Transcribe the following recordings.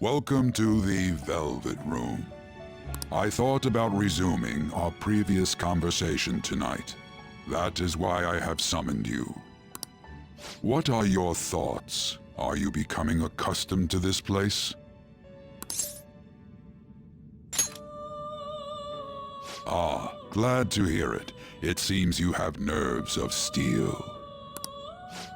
Welcome to the Velvet Room. I thought about resuming our previous conversation tonight. That is why I have summoned you. What are your thoughts? Are you becoming accustomed to this place? Ah, glad to hear it. It seems you have nerves of steel.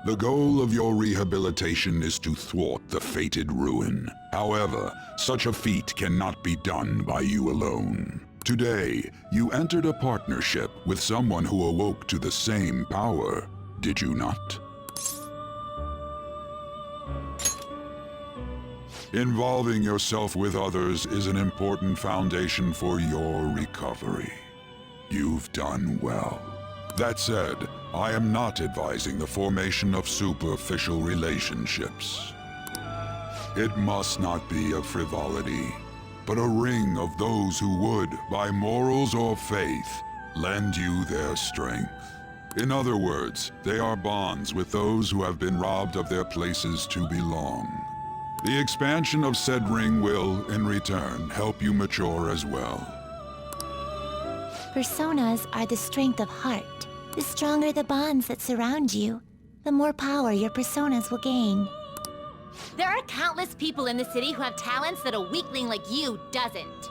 The goal of your rehabilitation is to thwart the fated ruin. However, such a feat cannot be done by you alone. Today, you entered a partnership with someone who awoke to the same power, did you not? Involving yourself with others is an important foundation for your recovery. You've done well. That said, I am not advising the formation of superficial relationships. It must not be a frivolity, but a ring of those who would, by morals or faith, lend you their strength. In other words, they are bonds with those who have been robbed of their places to belong. The expansion of said ring will, in return, help you mature as well. Personas are the strength of heart. The stronger the bonds that surround you, the more power your personas will gain. There are countless people in the city who have talents that a weakling like you doesn't.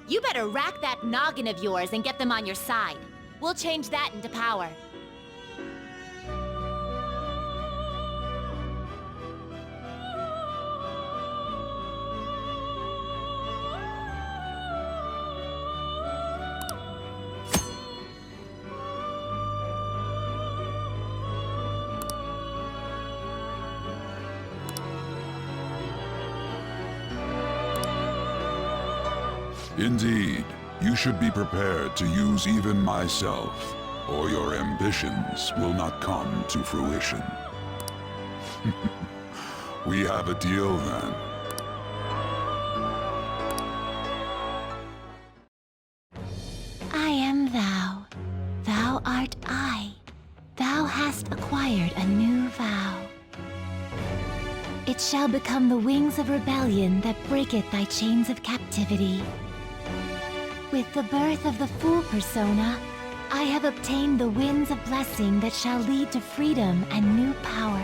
You better rack that noggin of yours and get them on your side. We'll change that into power. Indeed, you should be prepared to use even myself, or your ambitions will not come to fruition. We have a deal then. I am thou. Thou art I. Thou hast acquired a new vow. It shall become the wings of rebellion that breaketh thy chains of captivity. With the birth of the Fool persona, I have obtained the winds of blessing that shall lead to freedom and new power.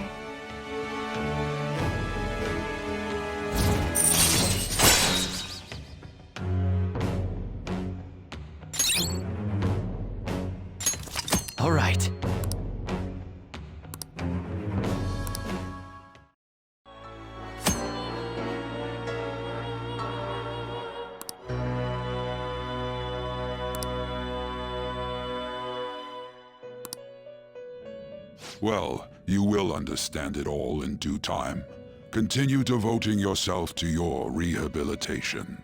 All right. Well, you will understand it all in due time. Continue devoting yourself to your rehabilitation.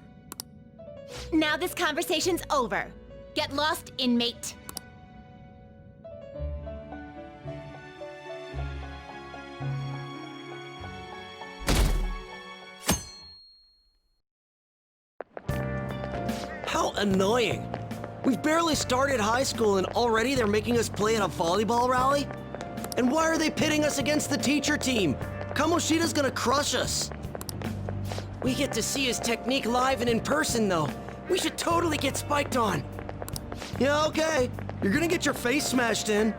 Now this conversation's over. Get lost, inmate. How annoying! We've barely started high school and already they're making us play at a volleyball rally? And why are they pitting us against the teacher team? Kamoshida's gonna crush us. We get to see his technique live and in person, though. We should totally get spiked on. Yeah, okay. You're gonna get your face smashed in.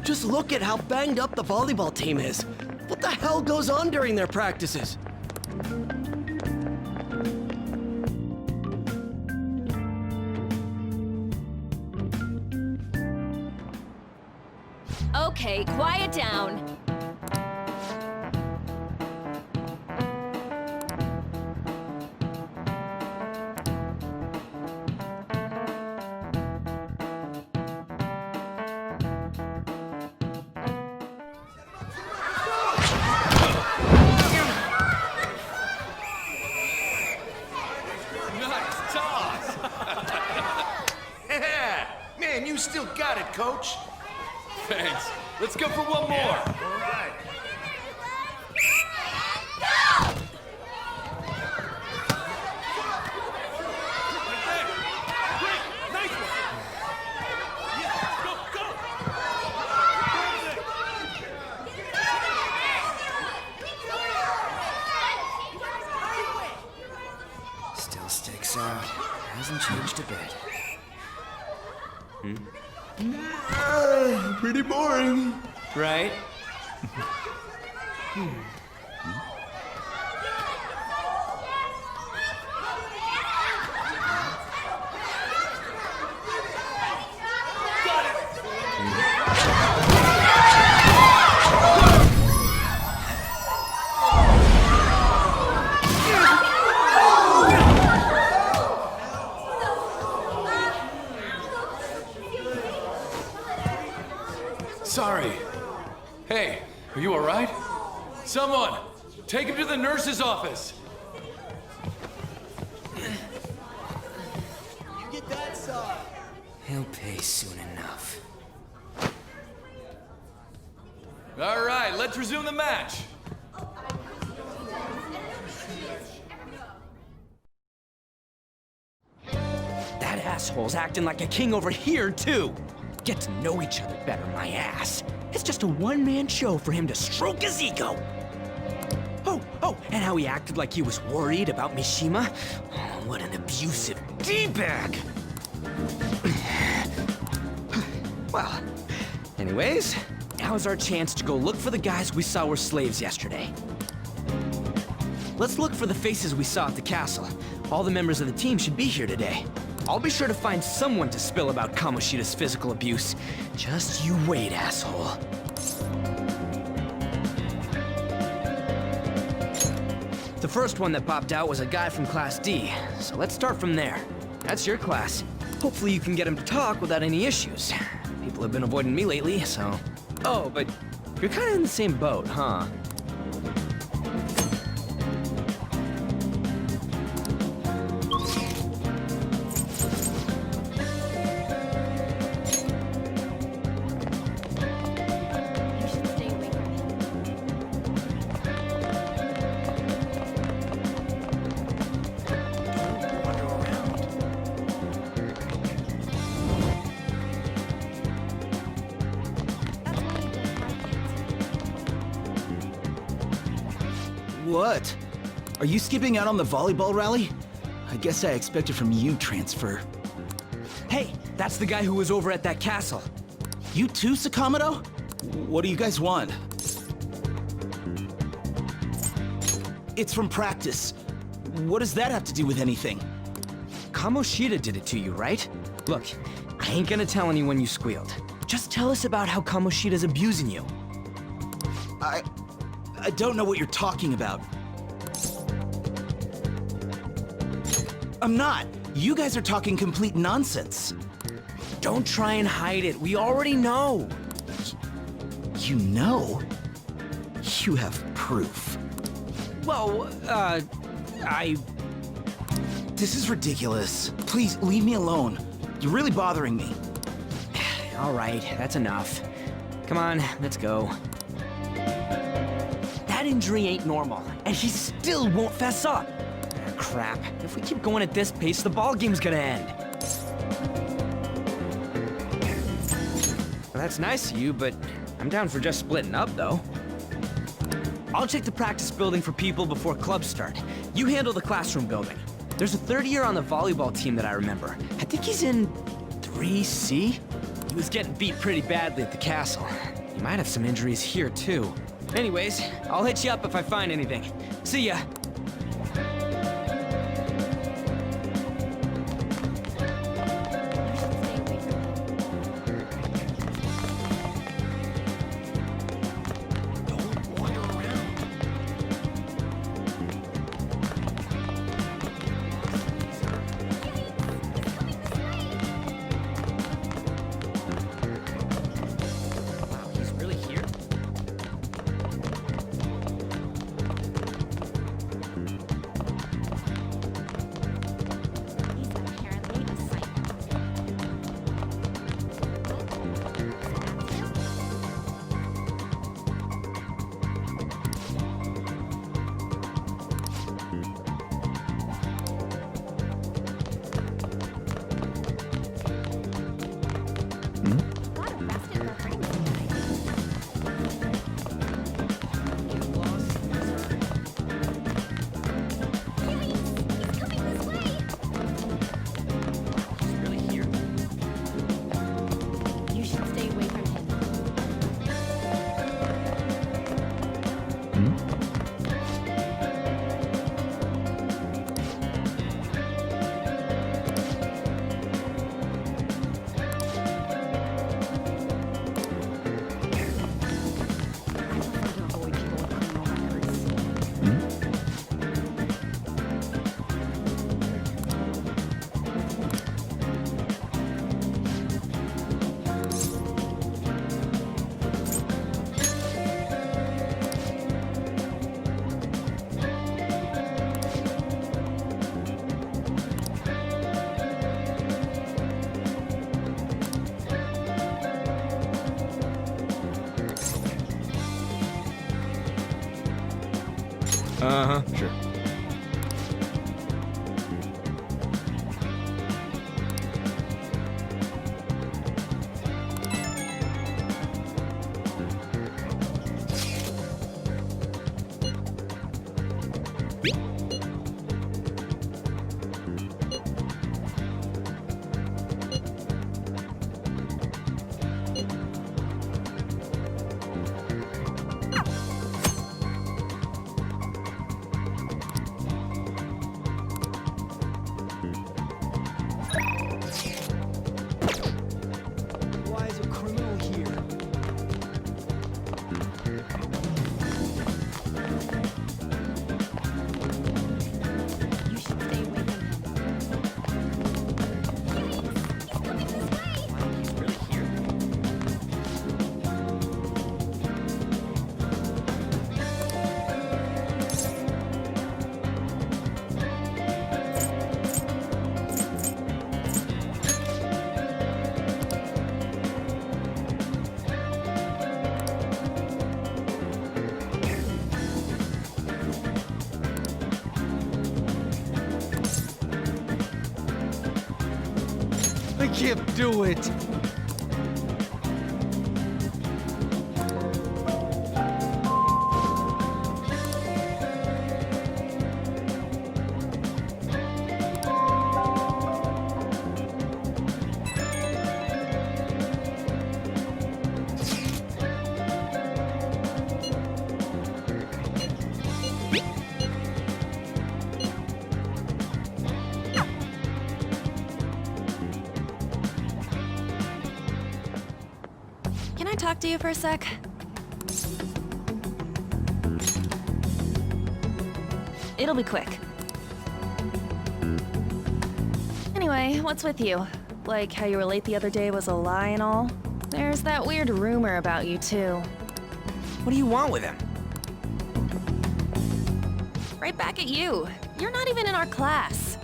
Just look at how banged up the volleyball team is. What the hell goes on during their practices? Okay, quiet down. Nice toss! Yeah! Man, you still got it, coach. Thanks. Let's go for one more. All right. Still sticks out. Hasn't changed a bit. Pretty boring. Right? Sorry. Hey, are you all right? Someone, take him to the nurse's office. He'll pay soon enough. All right, let's resume the match. That asshole's acting like a king over here, too. Get to know each other better, my ass. It's just a one-man show for him to stroke his ego. Oh, and how he acted like he was worried about Mishima. Oh, what an abusive D-bag. Well, anyways, now's our chance to go look for the guys we saw were slaves yesterday. Let's look for the faces we saw at the castle. All the members of the team should be here today. I'll be sure to find someone to spill about Kamoshida's physical abuse. Just you wait, asshole. The first one that popped out was a guy from Class D, so let's start from there. That's your class. Hopefully you can get him to talk without any issues. People have been avoiding me lately, so... Oh, but you're kind of in the same boat, huh? You should stay away from me. Wander around. That's why you didn't like it. What? Are you skipping out on the volleyball rally? I guess I expected from you, transfer. Hey, that's the guy who was over at that castle. You too, Sakamoto? What do you guys want? It's from practice. What does that have to do with anything? Kamoshida did it to you, right? Look, I ain't gonna tell anyone you squealed. Just tell us about how Kamoshida's abusing you. I don't know what you're talking about. I'm not. You guys are talking complete nonsense. Don't try and hide it. We already know. You know? You have proof. Well, This is ridiculous. Please, leave me alone. You're really bothering me. All right, that's enough. Come on, let's go. That injury ain't normal, and he still won't fess up. Crap. If we keep going at this pace, the ball game's gonna end. Well, that's nice of you, but I'm down for just splitting up, though. I'll check the practice building for people before clubs start. You handle the classroom building. There's a third year on the volleyball team that I remember. I think he's in 3C? He was getting beat pretty badly at the castle. He might have some injuries here, too. Anyways, I'll hit you up if I find anything. See ya. You should stay away from me. Uh-huh, sure. Why is a criminal here? You should stay away from him. He's really here? I can't do it. Can I talk to you for a sec? It'll be quick. Anyway, what's with you? Like how you were late the other day was a lie and all? There's that weird rumor about you too. What do you want with him? Right back at you. You're not even in our class.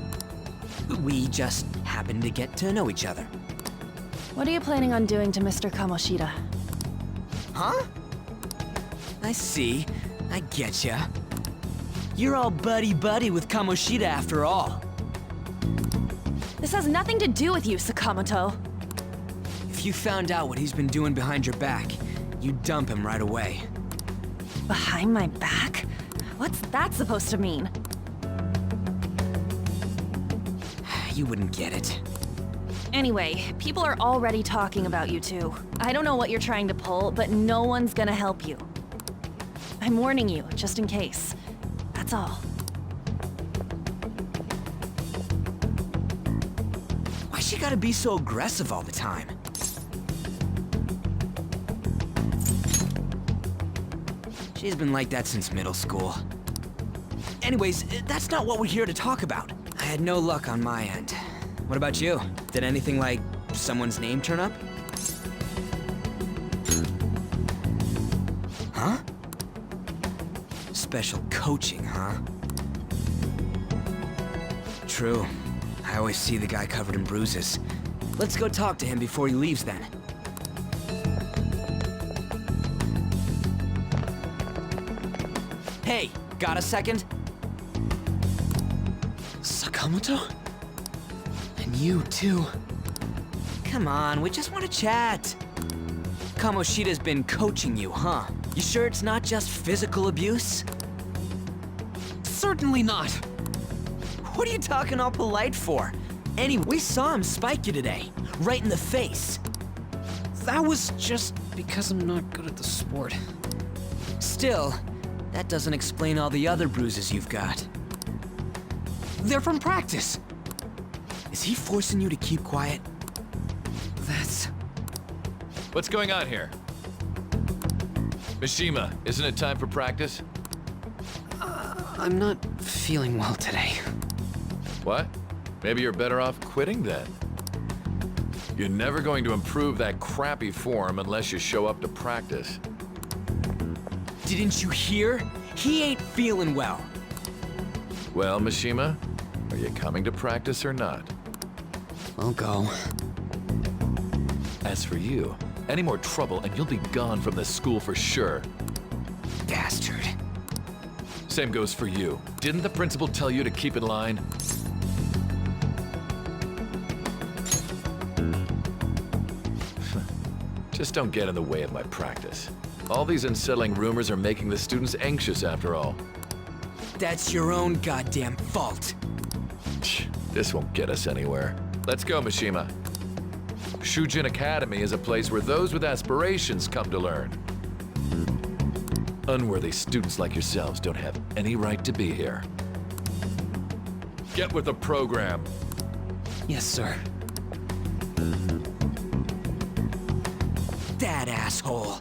We just happened to get to know each other. What are you planning on doing to Mr. Kamoshida? Huh? I see. I getcha. You're all buddy-buddy with Kamoshida after all. This has nothing to do with you, Sakamoto. If you found out what he's been doing behind your back, you'd dump him right away. Behind my back? What's that supposed to mean? You wouldn't get it. Anyway, people are already talking about you two. I don't know what you're trying to pull, but no one's gonna help you. I'm warning you, just in case. That's all. Why she gotta be so aggressive all the time? She's been like that since middle school. Anyways, that's not what we're here to talk about. I had no luck on my end. What about you? Did anything like someone's name turn up? Huh? Special coaching, huh? True. I always see the guy covered in bruises. Let's go talk to him before he leaves then. Hey, got a second? Sakamoto? And you too. Come on, we just want to chat. Kamoshida's been coaching you, huh? You sure it's not just physical abuse? Certainly not. What are you talking all polite for? Anyway, we saw him spike you today, right in the face. That was just because I'm not good at the sport. Still, that doesn't explain all the other bruises you've got. They're from practice. Is he forcing you to keep quiet? That's... What's going on here? Mishima, isn't it time for practice? I'm not feeling well today. What? Maybe you're better off quitting then. You're never going to improve that crappy form unless you show up to practice. Didn't you hear? He ain't feeling well. Well, Mishima, are you coming to practice or not? I'll go. As for you, any more trouble and you'll be gone from this school for sure. Bastard. Same goes for you. Didn't the principal tell you to keep in line? Just don't get in the way of my practice. All these unsettling rumors are making the students anxious after all. That's your own goddamn fault. This won't get us anywhere. Let's go, Mishima. Shujin Academy is a place where those with aspirations come to learn. Unworthy students like yourselves don't have any right to be here. Get with the program. Yes, sir. That asshole.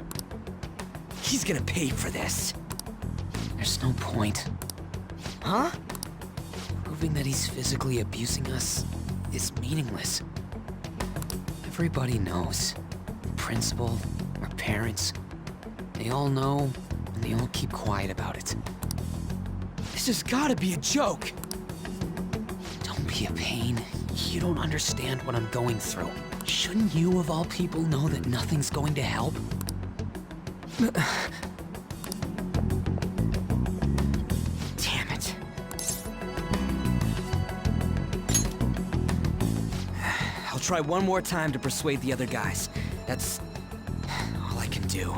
He's gonna pay for this. There's no point. Huh? Proving that he's physically abusing us is meaningless. Everybody knows. The principal, our parents, they all know, and they all keep quiet about it. This has gotta be a joke. Don't be a pain. You don't understand what I'm going through. Shouldn't you, of all people, know that nothing's going to help? Damn it. I'll try one more time to persuade the other guys. That's all I can do.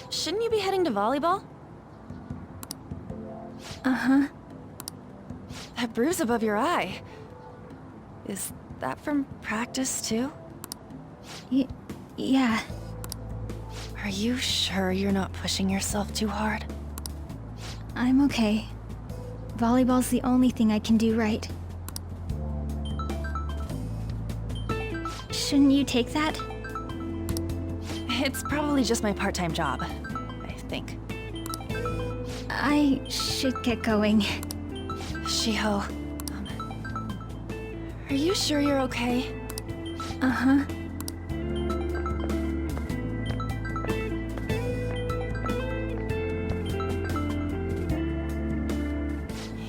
Shouldn't you be heading to volleyball? Uh-huh. That bruise above your eye. Is that from practice, too? Yeah. Are you sure you're not pushing yourself too hard? I'm okay. Volleyball's the only thing I can do right. Shouldn't you take that? It's probably just my part-time job, I think. I should get going. Shiho, are you sure you're okay? Uh-huh.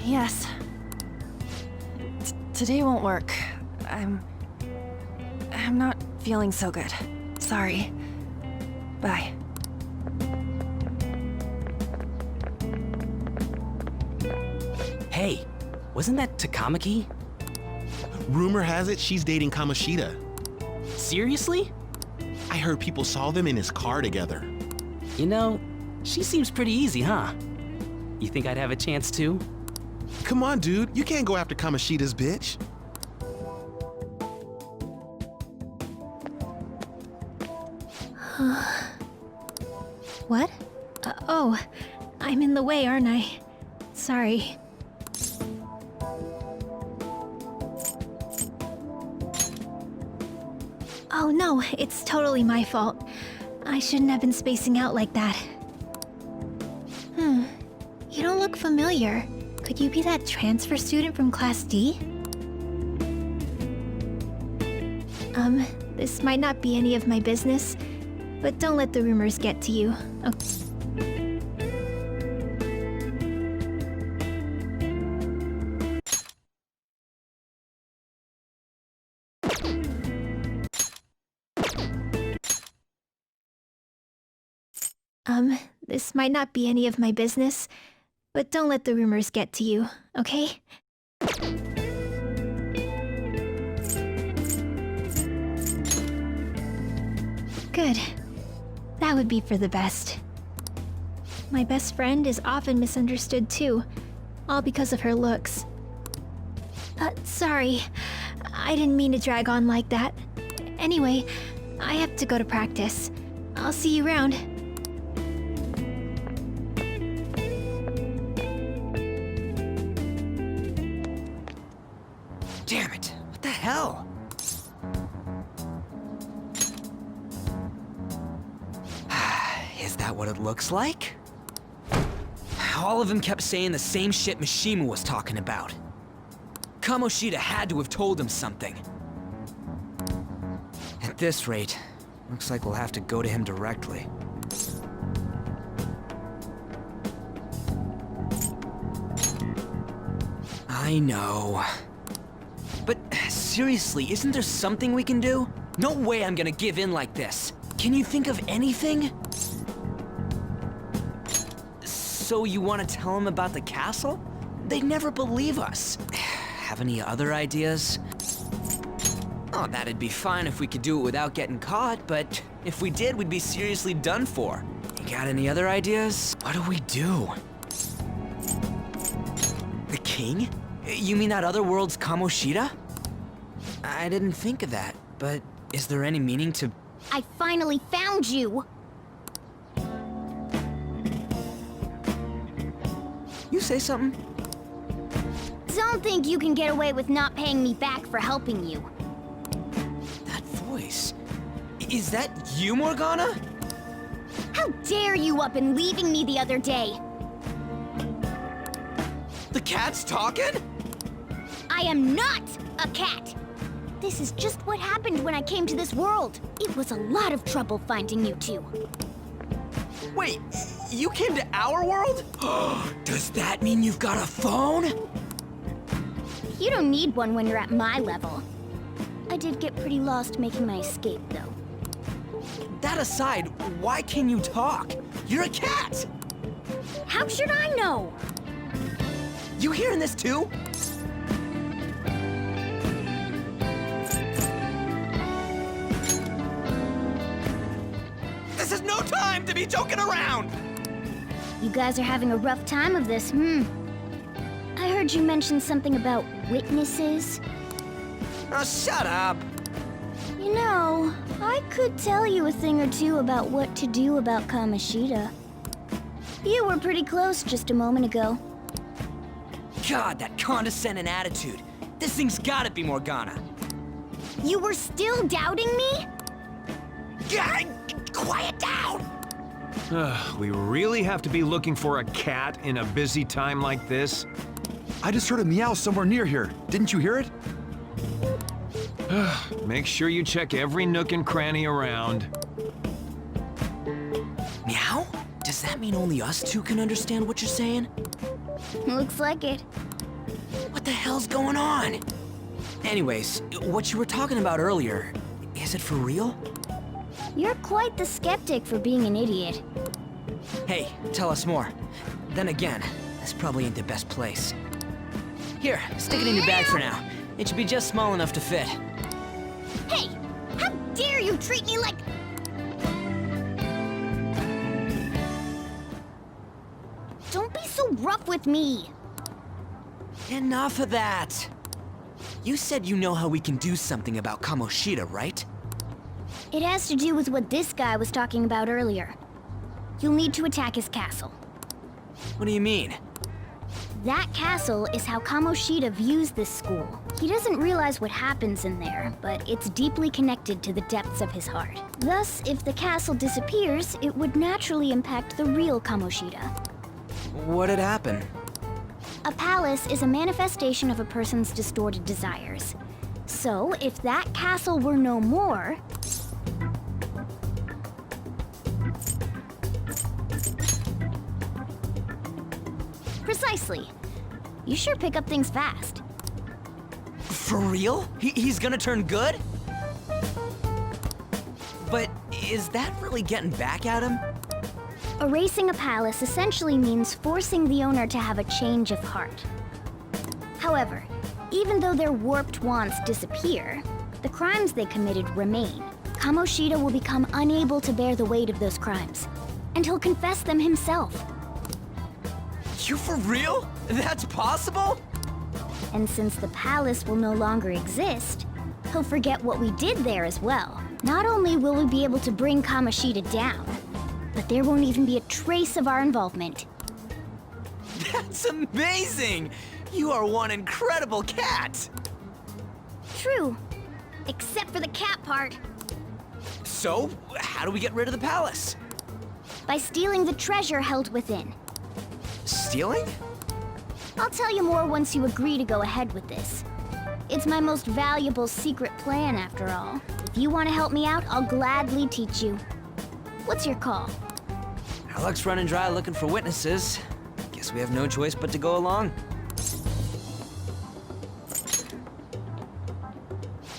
Yes. Today won't work. I'm not feeling so good. Sorry. Bye. Hey, wasn't that Takamaki? Rumor has it she's dating Kamoshida. Seriously? I heard people saw them in his car together. You know, she seems pretty easy, huh? You think I'd have a chance too? Come on, dude. You can't go after Kamoshida's bitch. What? Oh, I'm in the way, aren't I? Sorry. Oh no, it's totally my fault. I shouldn't have been spacing out like that. You don't look familiar. Could you be that transfer student from Class D? This might not be any of my business, but don't let the rumors get to you. This might not be any of my business, but don't let the rumors get to you, okay? Good. That would be for the best. My best friend is often misunderstood too, all because of her looks. Sorry. I didn't mean to drag on like that. Anyway, I have to go to practice. I'll see you around. Damn it, what the hell? Is that what it looks like? All of them kept saying the same shit Mishima was talking about. Kamoshida had to have told him something. At this rate, looks like we'll have to go to him directly. I know. But seriously, isn't there something we can do? No way I'm gonna give in like this. Can you think of anything? So you want to tell them about the castle? They'd never believe us. Have any other ideas? Oh, that'd be fine if we could do it without getting caught, but if we did, we'd be seriously done for. You got any other ideas? What do we do? The king? You mean that other world's Kamoshida? I didn't think of that, but is there any meaning to... I finally found you! You say something? Don't think you can get away with not paying me back for helping you. That voice... Is that you, Morgana? How dare you up and leaving me the other day? The cat's talking? I am not a cat! This is just what happened when I came to this world. It was a lot of trouble finding you two. Wait, you came to our world? Does that mean you've got a phone? You don't need one when you're at my level. I did get pretty lost making my escape, though. That aside, why can you talk? You're a cat! How should I know? You hearing this too? This is no time to be joking around! You guys are having a rough time of this, I heard you mention something about witnesses. Oh, shut up! You know, I could tell you a thing or two about what to do about Kamoshida. You were pretty close just a moment ago. God, that condescending attitude. This thing's gotta be Morgana. You were still doubting me? God, quiet down! We really have to be looking for a cat in a busy time like this? I just heard a meow somewhere near here. Didn't you hear it? Make sure you check every nook and cranny around. Meow? Does that mean only us two can understand what you're saying? Looks like it. What the hell's going on? Anyways, what you were talking about earlier, is it for real? You're quite the skeptic for being an idiot. Hey, tell us more. Then again, this probably ain't the best place. Here, stick it in your bag for now. It should be just small enough to fit. Hey! How dare you treat me like... Don't be so rough with me! Enough of that! You said you know how we can do something about Kamoshida, right? It has to do with what this guy was talking about earlier. You'll need to attack his castle. What do you mean? That castle is how Kamoshida views this school. He doesn't realize what happens in there, but it's deeply connected to the depths of his heart. Thus, if the castle disappears, it would naturally impact the real Kamoshida. What'd happen? A palace is a manifestation of a person's distorted desires. So, if that castle were no more... Precisely. You sure pick up things fast. For real? He's gonna turn good? But is that really getting back at him? Erasing a palace essentially means forcing the owner to have a change of heart. However, even though their warped wants disappear, the crimes they committed remain. Kamoshida will become unable to bear the weight of those crimes, and he'll confess them himself. You for real? That's possible? And since the palace will no longer exist, he'll forget what we did there as well. Not only will we be able to bring Kamoshida down, but there won't even be a trace of our involvement. That's amazing! You are one incredible cat! True. Except for the cat part. So, how do we get rid of the palace? By stealing the treasure held within. Stealing? I'll tell you more once you agree to go ahead with this. It's my most valuable secret plan, after all. If you want to help me out, I'll gladly teach you. What's your call? Our luck's running dry looking for witnesses. Guess we have no choice but to go along.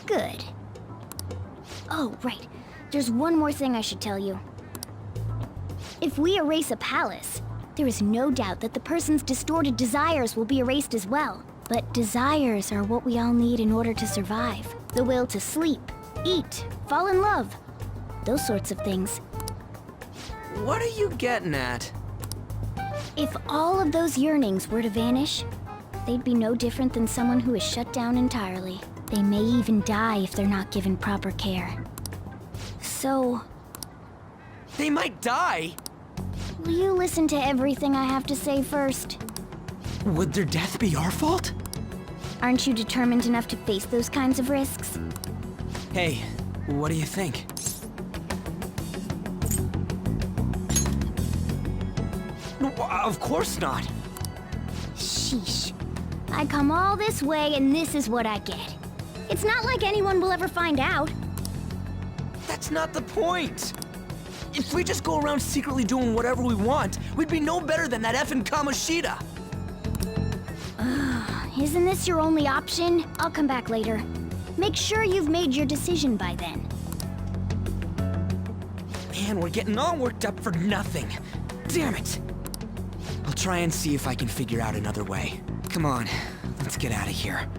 Good. Oh, right. There's one more thing I should tell you. If we erase a palace, there is no doubt that the person's distorted desires will be erased as well. But desires are what we all need in order to survive. The will to sleep, eat, fall in love. Those sorts of things. What are you getting at? If all of those yearnings were to vanish, they'd be no different than someone who is shut down entirely. They may even die if they're not given proper care. So... They might die? Will you listen to everything I have to say first? Would their death be our fault? Aren't you determined enough to face those kinds of risks? Hey, what do you think? Of course not. Sheesh. I come all this way and this is what I get. It's not like anyone will ever find out. That's not the point. If we just go around secretly doing whatever we want, we'd be no better than that effing Kamoshida. Isn't this your only option? I'll come back later. Make sure you've made your decision by then. Man, we're getting all worked up for nothing. Damn it. I'll try and see if I can figure out another way. Come on, let's get out of here.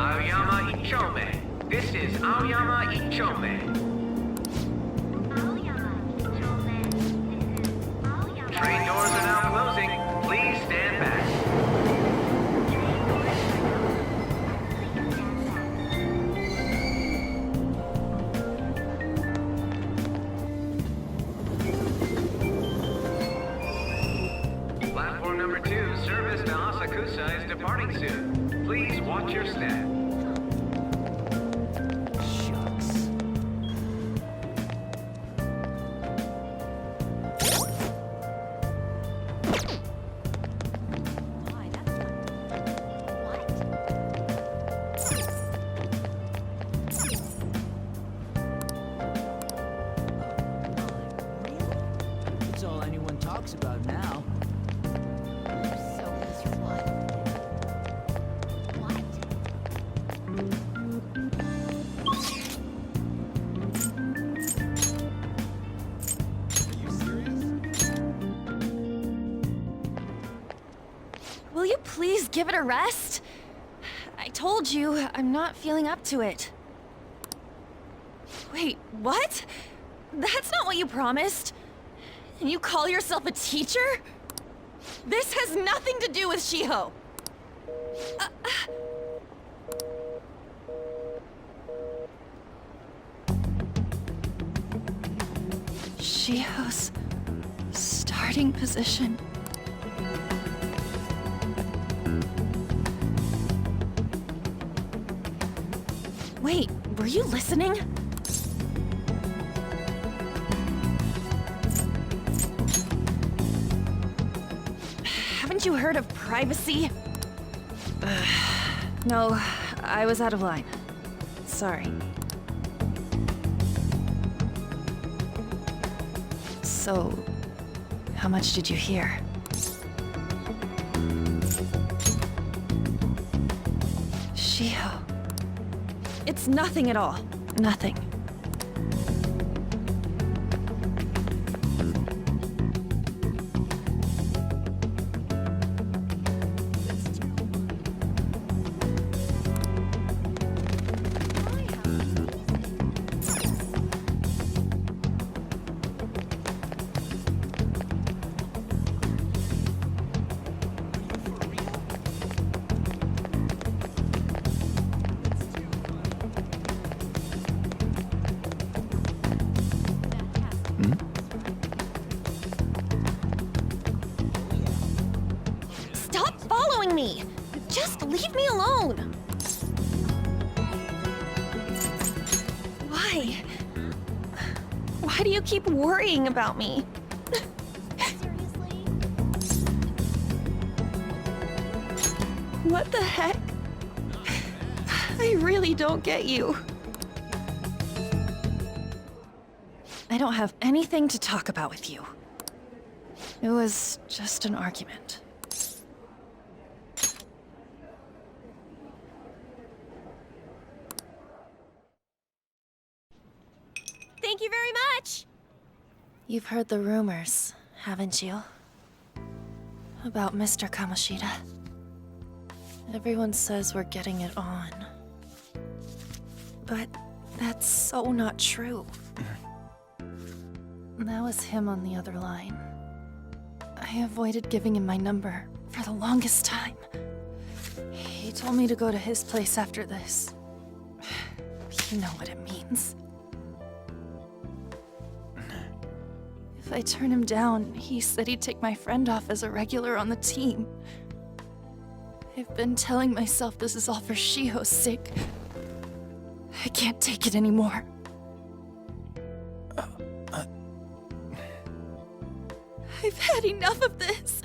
Aoyama Ichome. This is Aoyama Ichome. Train doors are now closing. Please stand back. Platform number Number 2, service to Asakusa is departing soon. Please watch your step. Shucks. It's all anyone talks about now. So he's what? What? Will you please give it a rest? I told you, I'm not feeling up to it. Wait, what? That's not what you promised. And you call yourself a teacher? This has nothing to do with Shiho. Shiho's starting position. Wait, were you listening? Haven't you heard of privacy? No, I was out of line. Sorry. So, how much did you hear? Shiho. It's nothing at all. Nothing. Stop following me! Just leave me alone! Why? Why do you keep worrying about me? What the heck? I really don't get you. I don't have anything to talk about with you. It was just an argument. Thank you very much! You've heard the rumors, haven't you? About Mr. Kamoshida. Everyone says we're getting it on. But that's so not true. That was him on the other line. I avoided giving him my number for the longest time. He told me to go to his place after this. You know what it means. If I turn him down, he said he'd take my friend off as a regular on the team. I've been telling myself this is all for Shiho's sake. I can't take it anymore. I've had enough of this.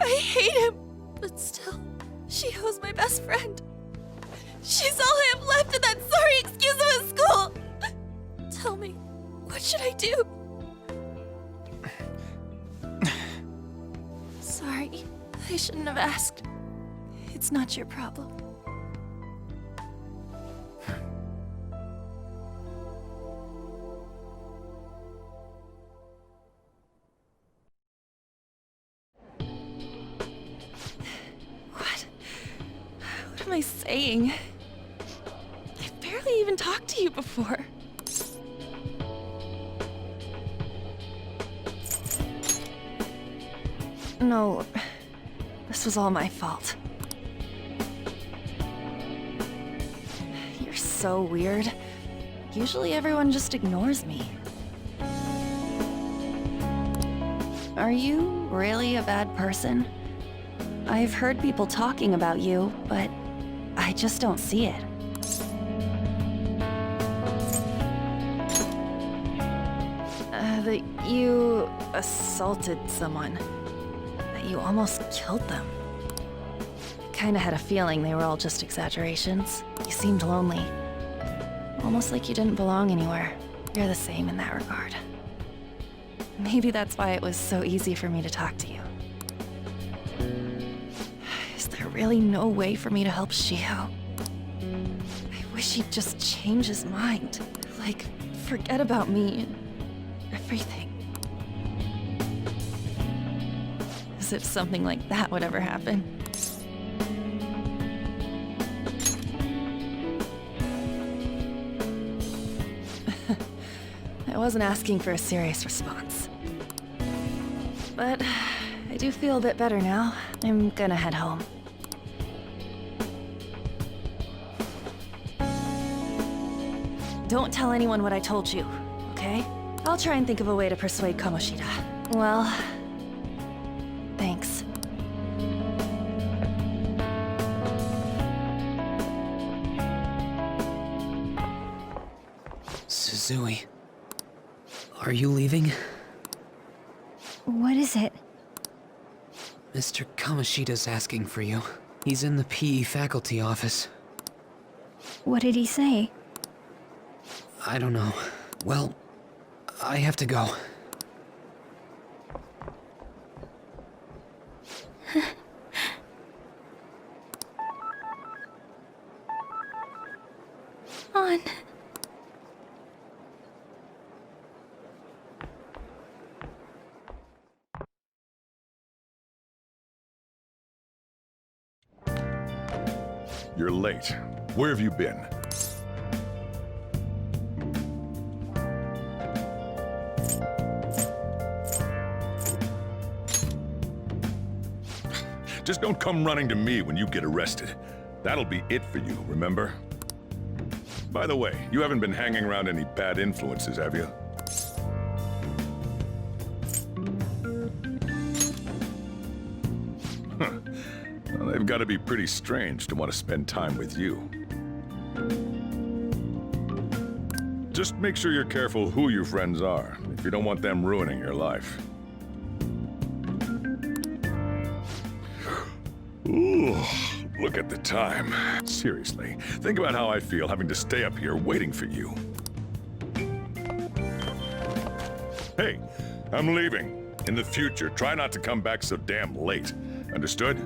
I hate him. But still, Shiho's my best friend. She's all I have left in that sorry excuse of a school. Tell me, what should I do? Sorry, I shouldn't have asked. It's not your problem. What am I saying? I've barely even talked to you before. No, this was all my fault. You're so weird. Usually everyone just ignores me. Are you really a bad person? I've heard people talking about you, but I just don't see it. That you assaulted someone. That you almost killed them. Kinda had a feeling they were all just exaggerations. You seemed lonely. Almost like you didn't belong anywhere. You're the same in that regard. Maybe that's why it was so easy for me to talk to you. Is there really no way for me to help Shiho? I wish he'd just change his mind. Like, forget about me and everything. As if something like that would ever happen. I wasn't asking for a serious response. But I do feel a bit better now. I'm gonna head home. Don't tell anyone what I told you, okay? I'll try and think of a way to persuade Kamoshida. Well, thanks. Suzui, are you leaving? What is it? Mr. Kamoshida's asking for you. He's in the PE faculty office. What did he say? I don't know. Well, I have to go. On. You're late. Where have you been? Just don't come running to me when you get arrested. That'll be it for you, remember? By the way, you haven't been hanging around any bad influences, have you? Huh. Well, they've got to be pretty strange to want to spend time with you. Just make sure you're careful who your friends are, if you don't want them ruining your life. Ooh, look at the time. Seriously, think about how I feel having to stay up here waiting for you. Hey, I'm leaving. In the future, try not to come back so damn late. Understood?